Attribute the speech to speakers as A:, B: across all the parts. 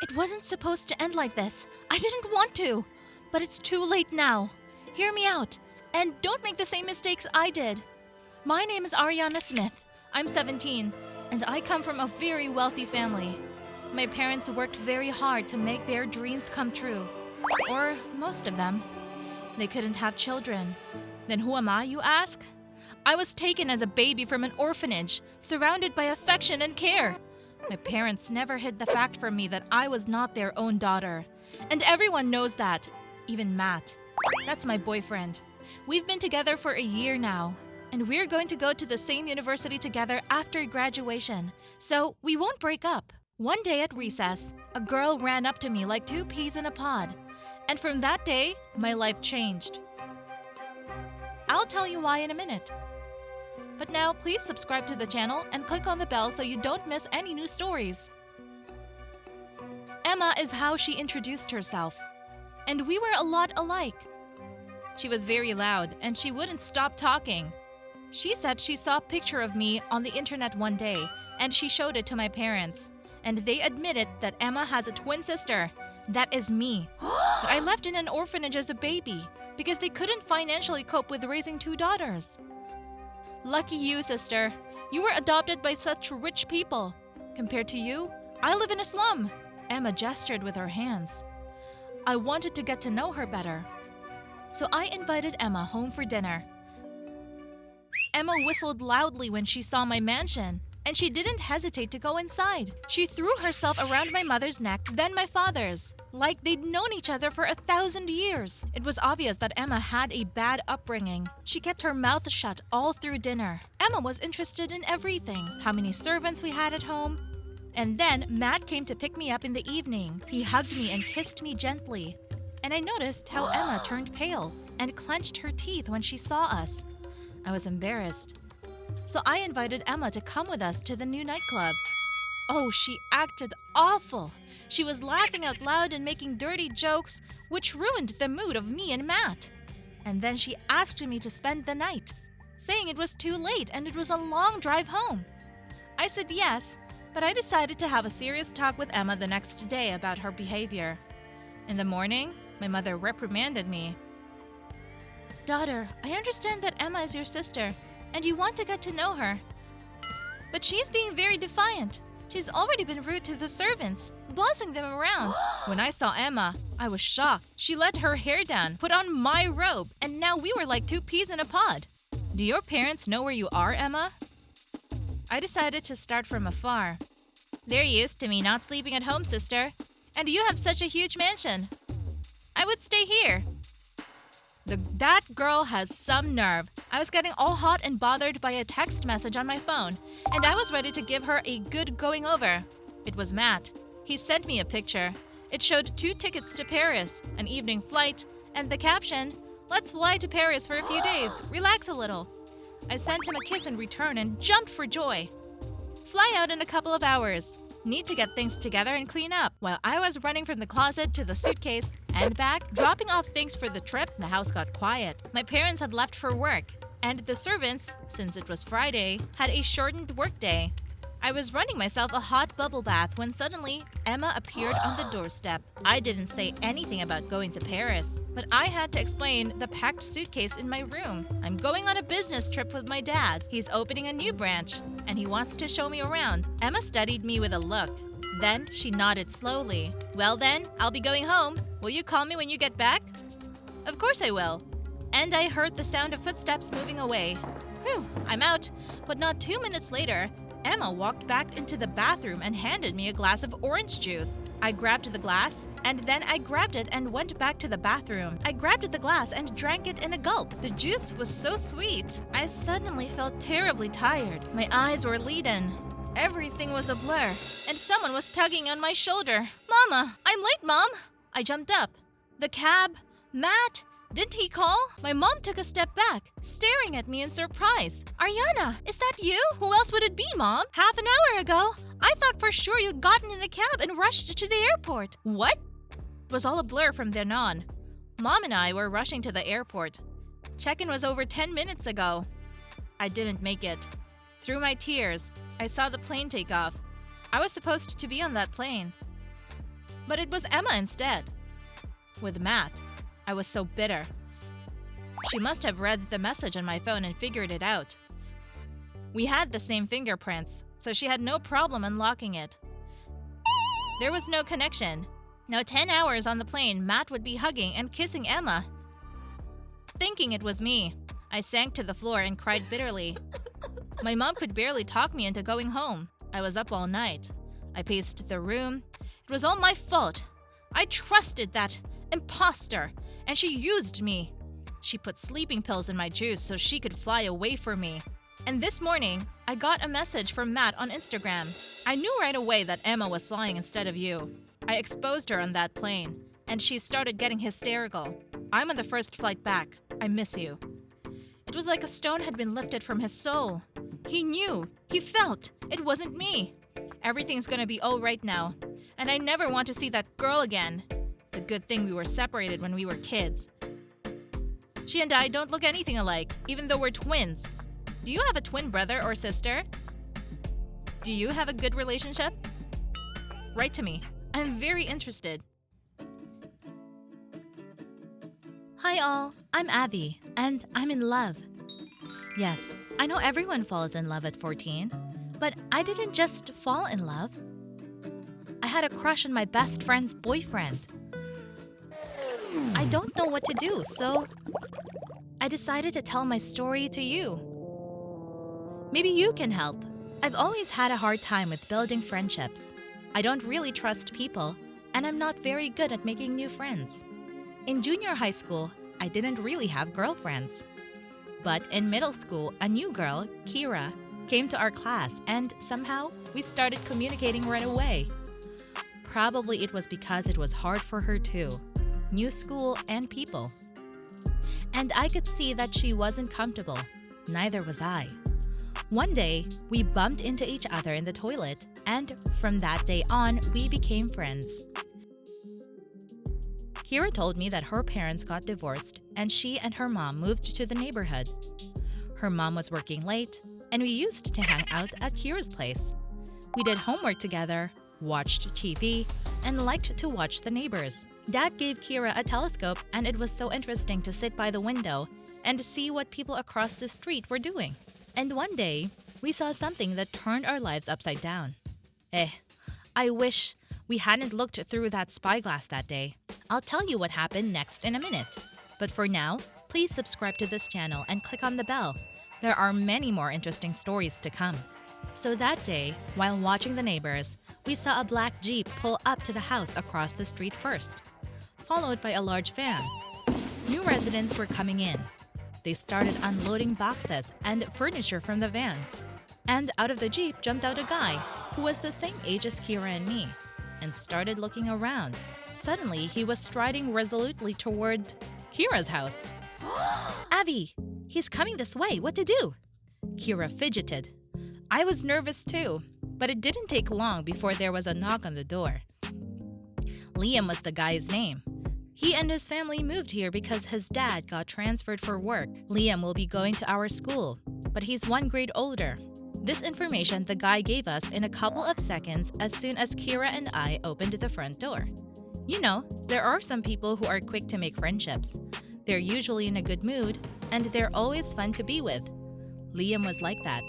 A: It wasn't supposed to end like this. I didn't want to. But it's too late now. Hear me out, and don't make the same mistakes I did. My name is Ariana Smith. I'm 17, and I come from a very wealthy family. My parents worked very hard to make their dreams come true. Or most of them. They couldn't have children. Then who am I, you ask? I was taken as a baby from an orphanage, surrounded by affection and care. My parents never hid the fact from me that I was not their own daughter. And everyone knows that, even Matt. That's my boyfriend. We've been together for a year now, and we're going to go to the same university together after graduation, so we won't break up. One day at recess, a girl ran up to me like two peas in a pod, and from that day, my life changed. I'll tell you why in a minute. But now, please subscribe to the channel and click on the bell so you don't miss any new stories. Emma is how she introduced herself, and we were a lot alike. She was very loud, and she wouldn't stop talking. She said she saw a picture of me on the internet one day, and she showed it to my parents. And they admitted that Emma has a twin sister. That is me. That I left in an orphanage as a baby because they couldn't financially cope with raising two daughters. Lucky you, sister. You were adopted by such rich people. Compared to you, I live in a slum. Emma gestured with her hands. I wanted to get to know her better. So I invited Emma home for dinner. Emma whistled loudly when she saw my mansion, and she didn't hesitate to go inside. She threw herself around my mother's neck, then my father's, like they'd known each other for 1,000 years. It was obvious that Emma had a bad upbringing. She kept her mouth shut all through dinner. Emma was interested in everything, how many servants we had at home. And then Matt came to pick me up in the evening. He hugged me and kissed me gently. And I noticed how Emma turned pale and clenched her teeth when she saw us. I was embarrassed. So I invited Emma to come with us to the new nightclub. Oh, she acted awful. She was laughing out loud and making dirty jokes, which ruined the mood of me and Matt. And then she asked me to spend the night, saying it was too late and it was a long drive home. I said yes, but I decided to have a serious talk with Emma the next day about her behavior. In the morning, my mother reprimanded me. Daughter, I understand that Emma is your sister, and you want to get to know her. But she's being very defiant. She's already been rude to the servants, bossing them around. When I saw Emma, I was shocked. She let her hair down, put on my robe, and now we were like two peas in a pod. Do your parents know where you are, Emma? I decided to start from afar. They're used to me not sleeping at home, sister. And you have such a huge mansion. I would stay here. That girl has some nerve. I was getting all hot and bothered by a text message on my phone, and I was ready to give her a good going over. It was Matt. He sent me a picture. It showed 2 tickets to Paris, an evening flight, and the caption, "Let's fly to Paris for a few days, relax a little." I sent him a kiss in return and jumped for joy. Fly out in a couple of hours. Need to get things together and clean up. While I was running from the closet to the suitcase and back, dropping off things for the trip, the house got quiet. My parents had left for work, and the servants, since it was Friday, had a shortened workday. I was running myself a hot bubble bath when suddenly Emma appeared on the doorstep. I didn't say anything about going to Paris, but I had to explain the packed suitcase in my room. I'm going on a business trip with my dad. He's opening a new branch, and he wants to show me around. Emma studied me with a look. Then she nodded slowly. Well then, I'll be going home. Will you call me when you get back? Of course I will. And I heard the sound of footsteps moving away. Whew, I'm out. But not 2 minutes later, Emma walked back into the bathroom and handed me a glass of orange juice. I grabbed the glass, and then I grabbed it and went back to the bathroom. I grabbed the glass and drank it in a gulp. The juice was so sweet. I suddenly felt terribly tired. My eyes were leaden. Everything was a blur, and someone was tugging on my shoulder. Mama, I'm late, Mom! I jumped up. The cab? Matt? Didn't he call? My mom took a step back, staring at me in surprise. Ariana, is that you? Who else would it be, Mom? Half an hour ago, I thought for sure you'd gotten in a cab and rushed to the airport. What? It was all a blur from then on. Mom and I were rushing to the airport. Check-in was over 10 minutes ago. I didn't make it. Through my tears, I saw the plane take off. I was supposed to be on that plane. but it was Emma instead. With Matt, I was so bitter. She must have read the message on my phone and figured it out. We had the same fingerprints, so she had no problem unlocking it. There was no connection. Now 10 hours on the plane, Matt would be hugging and kissing Emma. Thinking it was me, I sank to the floor and cried bitterly. My mom could barely talk me into going home. I was up all night. I paced the room. It was all my fault. I trusted that imposter, and she used me. She put sleeping pills in my juice so she could fly away from me. And this morning, I got a message from Matt on Instagram. I knew right away that Emma was flying instead of you. I exposed her on that plane, and she started getting hysterical. I'm on the first flight back. I miss you. It was like a stone had been lifted from his soul. He knew. He felt. It wasn't me. Everything's gonna be all right now, and I never want to see that girl again. It's a good thing we were separated when we were kids. She and I don't look anything alike, even though we're twins. Do you have a twin brother or sister? Do you have a good relationship? Write to me. I'm very interested. Hi all, I'm Avi, and I'm in love. Yes, I know everyone falls in love at 14, but I didn't just fall in love. I had a crush on my best friend's boyfriend. I don't know what to do, so I decided to tell my story to you. Maybe you can help. I've always had a hard time with building friendships. I don't really trust people, and I'm not very good at making new friends. In junior high school, I didn't really have girlfriends. But in middle school, a new girl, Kira, came to our class, and somehow we started communicating right away. Probably it was because it was hard for her too. New school and people. And I could see that she wasn't comfortable. Neither was I. One day, we bumped into each other in the toilet, and from that day on, we became friends. Kira told me that her parents got divorced and she and her mom moved to the neighborhood. Her mom was working late, and we used to hang out at Kira's place. We did homework together, watched TV, and liked to watch the neighbors. Dad gave Kira a telescope, and it was so interesting to sit by the window and see what people across the street were doing. And one day, we saw something that turned our lives upside down. I wish we hadn't looked through that spyglass that day. I'll tell you what happened next in a minute. But for now, please subscribe to this channel and click on the bell. There are many more interesting stories to come. So that day, while watching the neighbors, we saw a black Jeep pull up to the house across the street first, followed by a large van. New residents were coming in. They started unloading boxes and furniture from the van. And out of the Jeep jumped out a guy who was the same age as Kira and me and started looking around. Suddenly, he was striding resolutely toward Kira's house. Avi, he's coming this way. What to do? Kira fidgeted. I was nervous too, but it didn't take long before there was a knock on the door. Liam was the guy's name. He and his family moved here because his dad got transferred for work. Liam will be going to our school, but he's 1 grade older. This information the guy gave us in a couple of seconds as soon as Kira and I opened the front door. You know, there are some people who are quick to make friendships. They're usually in a good mood, and they're always fun to be with. Liam was like that.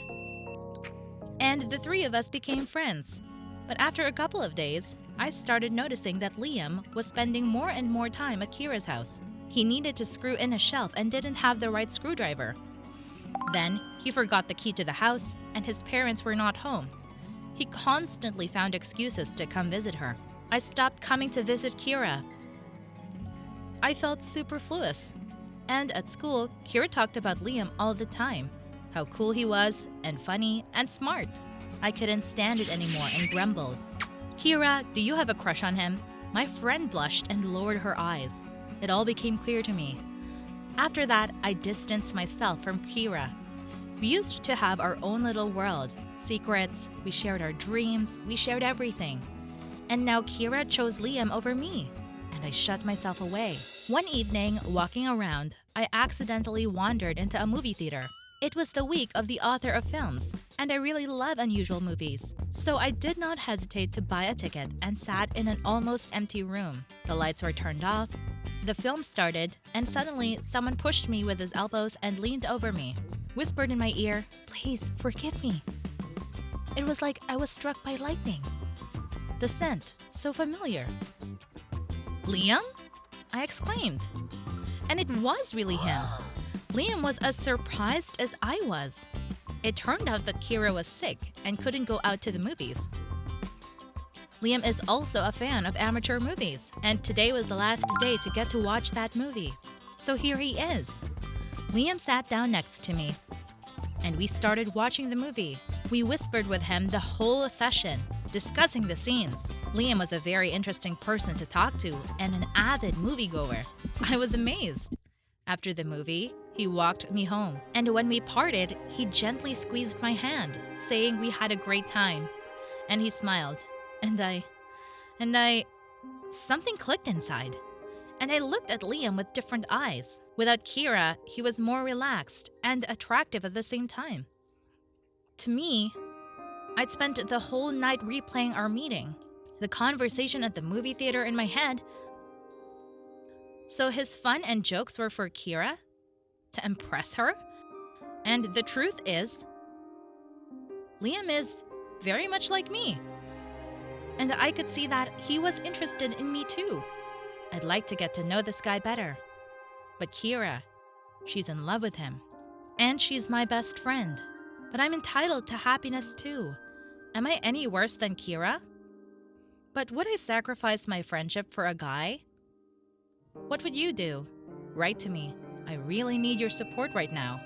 A: And the 3 of us became friends. But after a couple of days, I started noticing that Liam was spending more and more time at Kira's house. He needed to screw in a shelf and didn't have the right screwdriver. Then, he forgot the key to the house, and his parents were not home. He constantly found excuses to come visit her. I stopped coming to visit Kira. I felt superfluous. And at school, Kira talked about Liam all the time. How cool he was, and funny, and smart. I couldn't stand it anymore and grumbled. Kira, do you have a crush on him? My friend blushed and lowered her eyes. It all became clear to me. After that, I distanced myself from Kira. We used to have our own little world. Secrets, we shared our dreams, we shared everything. And now Kira chose Liam over me, and I shut myself away. One evening, walking around, I accidentally wandered into a movie theater. It was the week of the author of films, and I really love unusual movies. So I did not hesitate to buy a ticket and sat in an almost empty room. The lights were turned off, the film started, and suddenly someone pushed me with his elbows and leaned over me, whispered in my ear, "Please forgive me." It was like I was struck by lightning. The scent, so familiar. "Liam?" I exclaimed. And it was really him. Liam was as surprised as I was. It turned out that Kira was sick and couldn't go out to the movies. Liam is also a fan of amateur movies, and today was the last day to get to watch that movie. So here he is. Liam sat down next to me, and we started watching the movie. We whispered with him the whole session, discussing the scenes. Liam was a very interesting person to talk to and an avid moviegoer. I was amazed. After the movie, he walked me home, and when we parted, he gently squeezed my hand, saying we had a great time. And he smiled, and something clicked inside. And I looked at Liam with different eyes. Without Kira, he was more relaxed and attractive at the same time. To me, I'd spent the whole night replaying our meeting, the conversation at the movie theater in my head. So his fun and jokes were for Kira? To impress her? And the truth is, Liam is very much like me. And I could see that he was interested in me too. I'd like to get to know this guy better. But Kira, she's in love with him. And she's my best friend. But I'm entitled to happiness too. Am I any worse than Kira? But would I sacrifice my friendship for a guy? What would you do? Write to me. I really need your support right now.